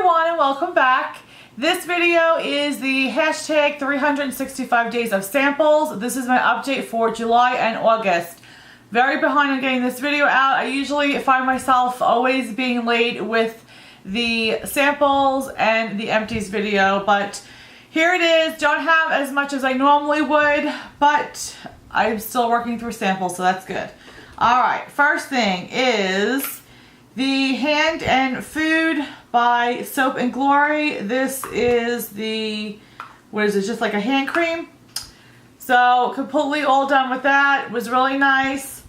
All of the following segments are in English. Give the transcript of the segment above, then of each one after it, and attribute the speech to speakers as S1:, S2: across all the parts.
S1: everyone and welcome back. This video is the hashtag 365 days of samples. This is my update for July and August. Very behind on getting this video out. I usually find myself always being late with the samples and the empties video, but here it is. Don't have as much as I normally would, but I'm still working through samples, so that's good. Alright, first thing is the Hand and Food by Soap and Glory. This is the, what is it, just like a hand cream. So completely all done with that. It was really nice.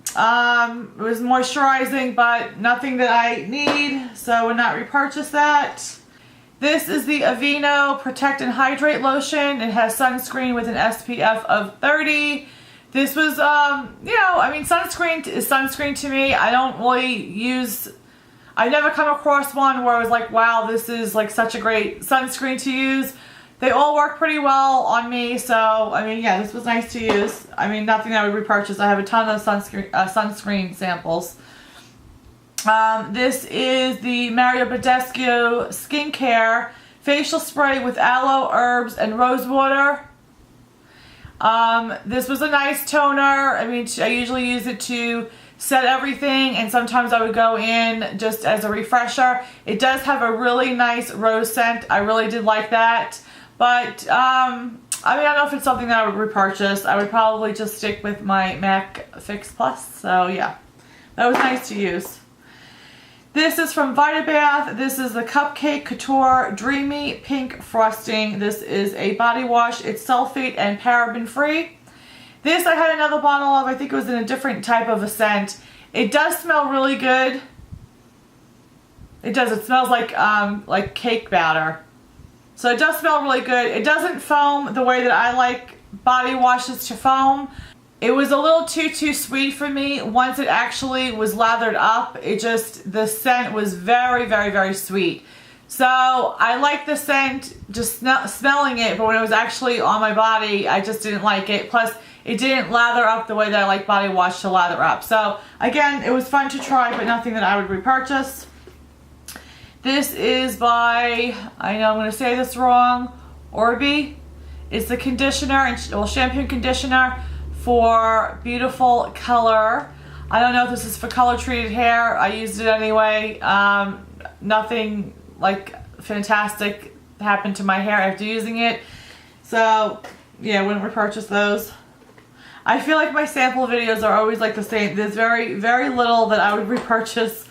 S1: It was moisturizing, but nothing that I need, so I would not repurchase that. This is the Aveeno Protect and Hydrate Lotion. It has sunscreen with an SPF of 30. This was, you know, I mean, sunscreen is sunscreen to me. I don't really use, I've never come across one where I was like, wow, this is like such a great sunscreen to use. They all work pretty well on me, so, I mean, yeah, this was nice to use. I mean, nothing that I would repurchase. I have a ton of sunscreen samples. This is the Mario Badescu Skincare Facial Spray with Aloe, Herbs, and Rose Water. This was a nice toner. I mean, I usually use it to set everything, and sometimes I would go in just as a refresher. It does have a really nice rose scent. I really did like that. But, I mean, I don't know if it's something that I would repurchase. I would probably just stick with my MAC Fix Plus. So, yeah. That was nice to use. This is from Vitabath. This is the Cupcake Couture Dreamy Pink Frosting. This is a body wash. It's sulfate and paraben free. This I had another bottle of. I think it was in a different type of a scent. It does smell really good. It does. It smells like cake batter. So it does smell really good. It doesn't foam the way that I like body washes to foam. It was a little too sweet for me. Once it actually was lathered up, it just, the scent was very sweet. So I like the scent, just smelling it, but when it was actually on my body, I just didn't like it. Plus, it didn't lather up the way that I like body wash to lather up. So again, it was fun to try, but nothing that I would repurchase. This is by, I know I'm going to say this wrong, Orbi. It's the conditioner, well, shampoo and conditioner for beautiful color. I don't know if this is for color treated hair. I used it anyway. Nothing like fantastic happened to my hair after using it. So yeah, I wouldn't repurchase those. I feel like my sample videos are always like the same. There's very little that I would repurchase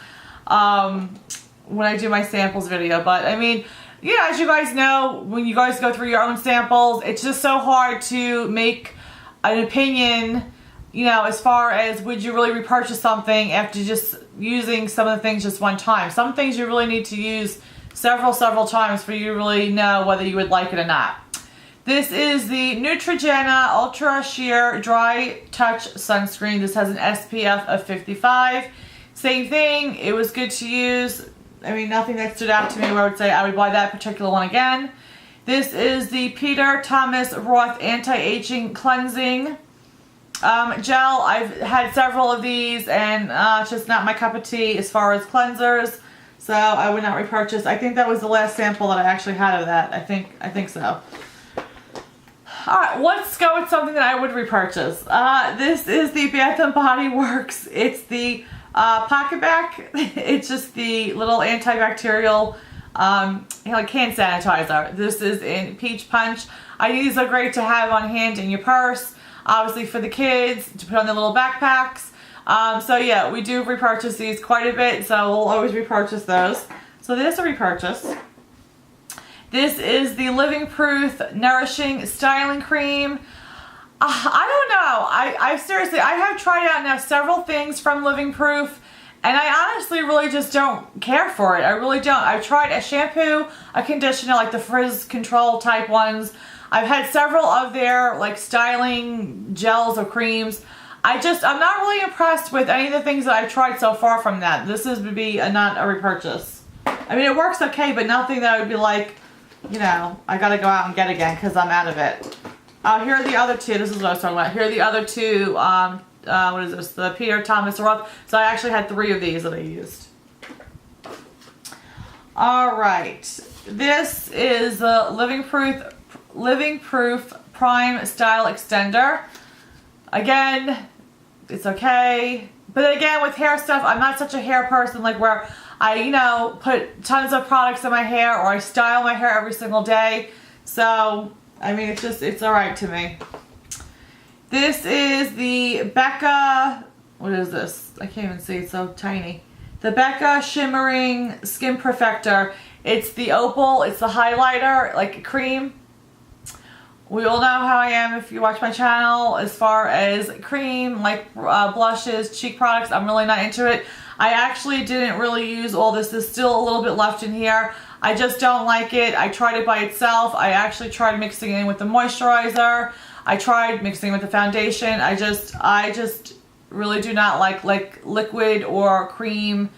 S1: when I do my samples video. But I mean, yeah, as you guys know, when you guys go through your own samples, it's just so hard to make an opinion, you know, as far as would you really repurchase something after just using some of the things just one time. Some things you really need to use several times for you to really know whether you would like it or not. This is the Neutrogena Ultra Sheer Dry Touch Sunscreen. This has an SPF of 55. Same thing, it was good to use. I mean, nothing that stood out to me where I would say I would buy that particular one again. This is the Peter Thomas Roth Anti-Aging Cleansing Gel. I've had several of these, and it's just not my cup of tea as far as cleansers, so I would not repurchase. I think that was the last sample that I actually had of that. I think so. Alright, let's go with something that I would repurchase. This is the Bath & Body Works. It's the Pocket Back. It's just the little antibacterial like hand sanitizer. This is in Peach Punch. I think these are great to have on hand in your purse. Obviously for the kids, to put on their little backpacks. So yeah, we do repurchase these quite a bit, so we'll always repurchase those. So there's a repurchase. This is the Living Proof Nourishing Styling Cream. I don't know. I seriously, I have tried out now several things from Living Proof, and I honestly really just don't care for it. I really don't. I've tried a shampoo, a conditioner, like the frizz control type ones. I've had several of their like styling gels or creams. I'm not really impressed with any of the things that I've tried so far from that. This would be not a repurchase. I mean, it works okay, but nothing that I would be like, you know, I gotta go out and get again because I'm out of it. Here are the other two. This is what I was talking about. Here are the other two what is this? The Peter Thomas Roth. So I actually had 3 of these that I used. All right. This is the Living Proof Prime Style Extender. Again, it's okay. But again, with hair stuff, I'm not such a hair person like where I, you know, put tons of products in my hair or I style my hair every single day. So, I mean, it's all right to me. This is the Becca, what is this? I can't even see, it's so tiny. The Becca Shimmering Skin Perfector. It's the opal, it's the highlighter, like cream. We all know how I am if you watch my channel as far as cream, like blushes, cheek products. I'm really not into it. I actually didn't really use all this. There's still a little bit left in here. I just don't like it. I tried it by itself. I actually tried mixing it in with the moisturizer. I tried mixing it with the foundation. I just really do not like liquid or cream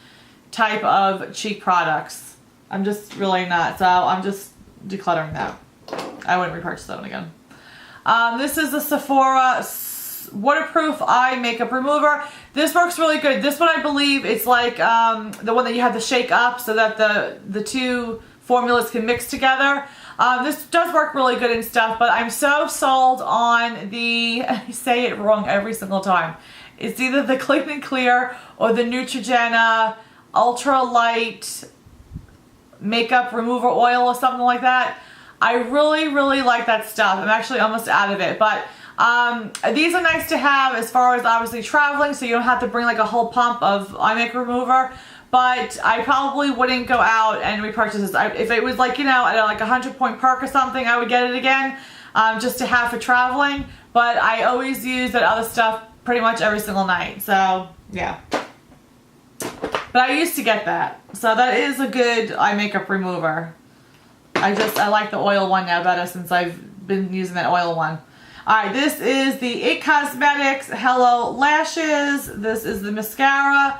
S1: type of cheek products. I'm just really not. So I'm just decluttering that. I wouldn't repurchase that one again. This is the Sephora Waterproof Eye Makeup Remover. This works really good. This one, I believe, it's like the one that you have to shake up so that the two formulas can mix together. This does work really good and stuff, but I'm so sold on the, I say it wrong every single time. It's either the Clean and Clear or the Neutrogena Ultra Light Makeup Remover Oil or something like that. I really, really like that stuff. I'm actually almost out of it, but these are nice to have as far as obviously traveling, so you don't have to bring like a whole pump of eye makeup remover. But I probably wouldn't go out and repurchase this. If it was like, you know, at like a 100-point perk or something, I would get it again just to have for traveling. But I always use that other stuff pretty much every single night. So, yeah. But I used to get that. So that is a good eye makeup remover. I like the oil one now better since I've been using that oil one. Alright, this is the IT Cosmetics Hello Lashes. This is the mascara.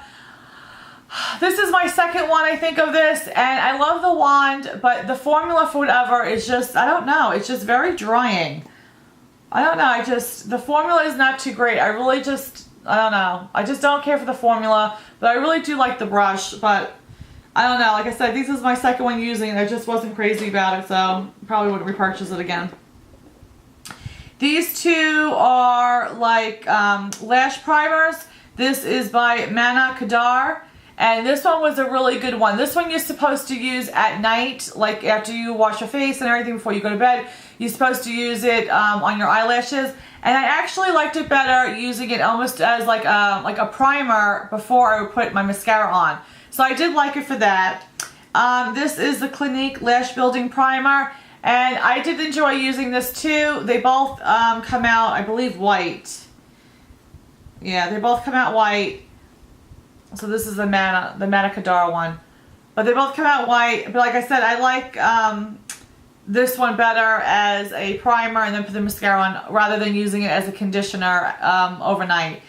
S1: This is my second one, I think, of this, and I love the wand, but the formula for whatever is just, I don't know, it's just very drying. I don't know, the formula is not too great. I really just, I don't know. I just don't care for the formula, but I really do like the brush, but I don't know. Like I said, this is my second one using it. I just wasn't crazy about it, so probably wouldn't repurchase it again. These two are like lash primers. This is by Mana Kadar, and this one was a really good one. This one you're supposed to use at night, like after you wash your face and everything before you go to bed. You're supposed to use it on your eyelashes, and I actually liked it better using it almost as like a primer before I would put my mascara on. So I did like it for that. This is the Clinique Lash Building Primer, and I did enjoy using this too. They both come out, I believe, white. Yeah, they both come out white. So this is the Mana Kadar one. But they both come out white. But like I said, I like this one better as a primer and then put the mascara on rather than using it as a conditioner overnight.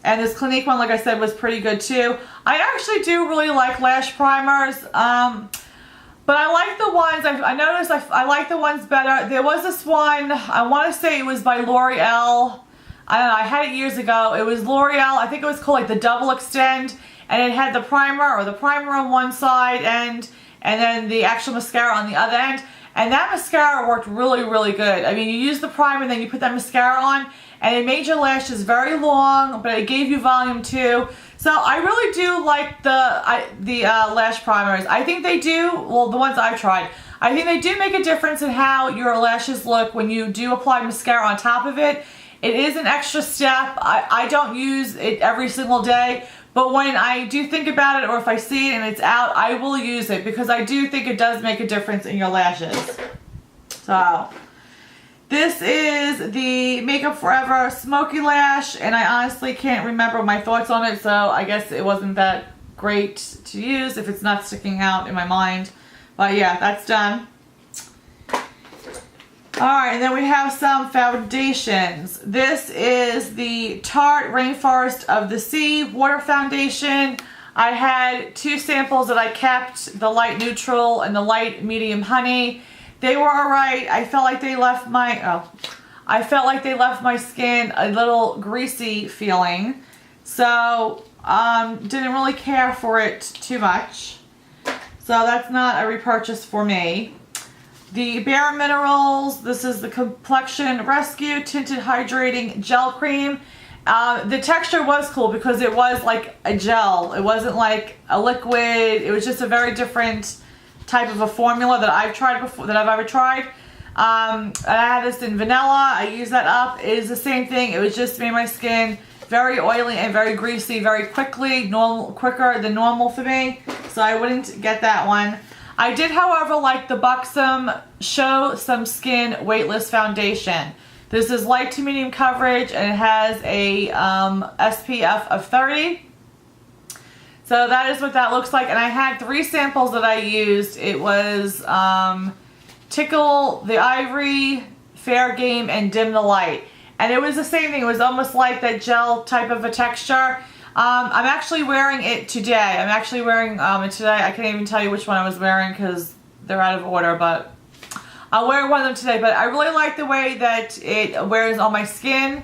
S1: And this Clinique one, like I said, was pretty good too. I actually do really like lash primers. But I like the ones, I noticed I like the ones better. There was this one, I want to say it was by L'Oreal. I don't know, I had it years ago. It was L'Oreal, I think it was called like the Double Extend. And it had the primer on one side and then the actual mascara on the other end. And that mascara worked really, really good. I mean, you use the primer and then you put that mascara on, and it made your lashes very long, but it gave you volume too. So I really do like the lash primers. I think they do, well, the ones I've tried, I think they do make a difference in how your lashes look when you do apply mascara on top of it. It is an extra step. I don't use it every single day, but when I do think about it, or if I see it and it's out, I will use it because I do think it does make a difference in your lashes. So, this is the Makeup Forever Smoky Lash, and I honestly can't remember my thoughts on it, so I guess it wasn't that great to use if it's not sticking out in my mind. But yeah, that's done. Alright, and then we have some foundations. This is the Tarte Rainforest of the Sea Water Foundation. I had two samples that I kept, the light neutral and the light medium honey. They were alright. I felt like they left my skin a little greasy feeling. So, didn't really care for it too much. So that's not a repurchase for me. The Bare Minerals, this is the Complexion Rescue Tinted Hydrating Gel Cream. The texture was cool because it was like a gel. It wasn't like a liquid. It was just a very different type of a formula that I've tried before, that I've ever tried. I had this in vanilla. I used that up. It is the same thing. It was just made my skin very oily and very greasy very quickly, quicker than normal for me. So I wouldn't get that one. I did, however, like the Buxom Show Some Skin Weightless Foundation. This is light to medium coverage and it has a SPF of 30. So that is what that looks like. And I had 3 samples that I used. It was Tickle the Ivory, Fair Game, and Dim the Light. And it was the same thing. It was almost like that gel type of a texture. I'm actually wearing it today. I'm actually wearing it today. I can't even tell you which one I was wearing because they're out of order, but I'll wear one of them today. But I really like the way that it wears on my skin.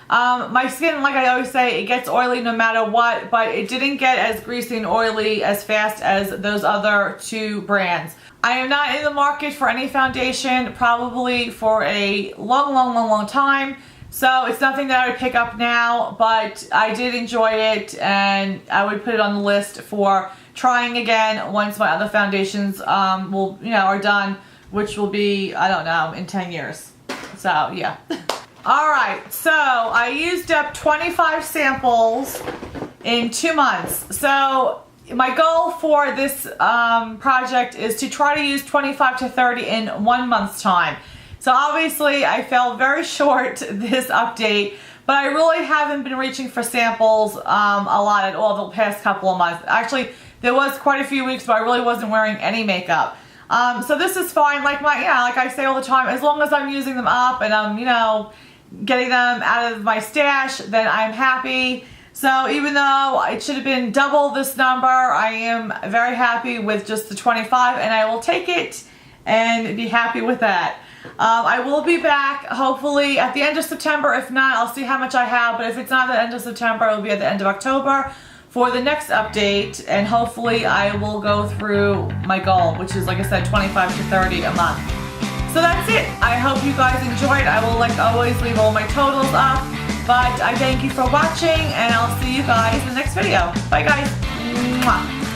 S1: My skin, like I always say, it gets oily no matter what, but it didn't get as greasy and oily as fast as those other 2 brands. I am not in the market for any foundation, probably for a long time. So it's nothing that I would pick up now, but I did enjoy it and I would put it on the list for trying again once my other foundations are done, which will be, I don't know, in 10 years. So yeah. Alright, so I used up 25 samples in 2 months. So my goal for this project is to try to use 25 to 30 in 1 month's time. So obviously I fell very short this update, but I really haven't been reaching for samples a lot at all the past couple of months. Actually, there was quite a few weeks where I really wasn't wearing any makeup. So this is fine, like I say all the time, as long as I'm using them up and I'm, getting them out of my stash, then I'm happy. So even though it should have been double this number, I am very happy with just the 25 and I will take it and be happy with that. I will be back hopefully at the end of September. If not, I'll see how much I have, but if it's not at the end of September, it will be at the end of October for the next update, and hopefully I will go through my goal, which is, like I said, 25 to 30 a month. So that's it. I hope you guys enjoyed. I will, like always, leave all my totals up, but I thank you for watching and I'll see you guys in the next video. Bye guys. Mwah.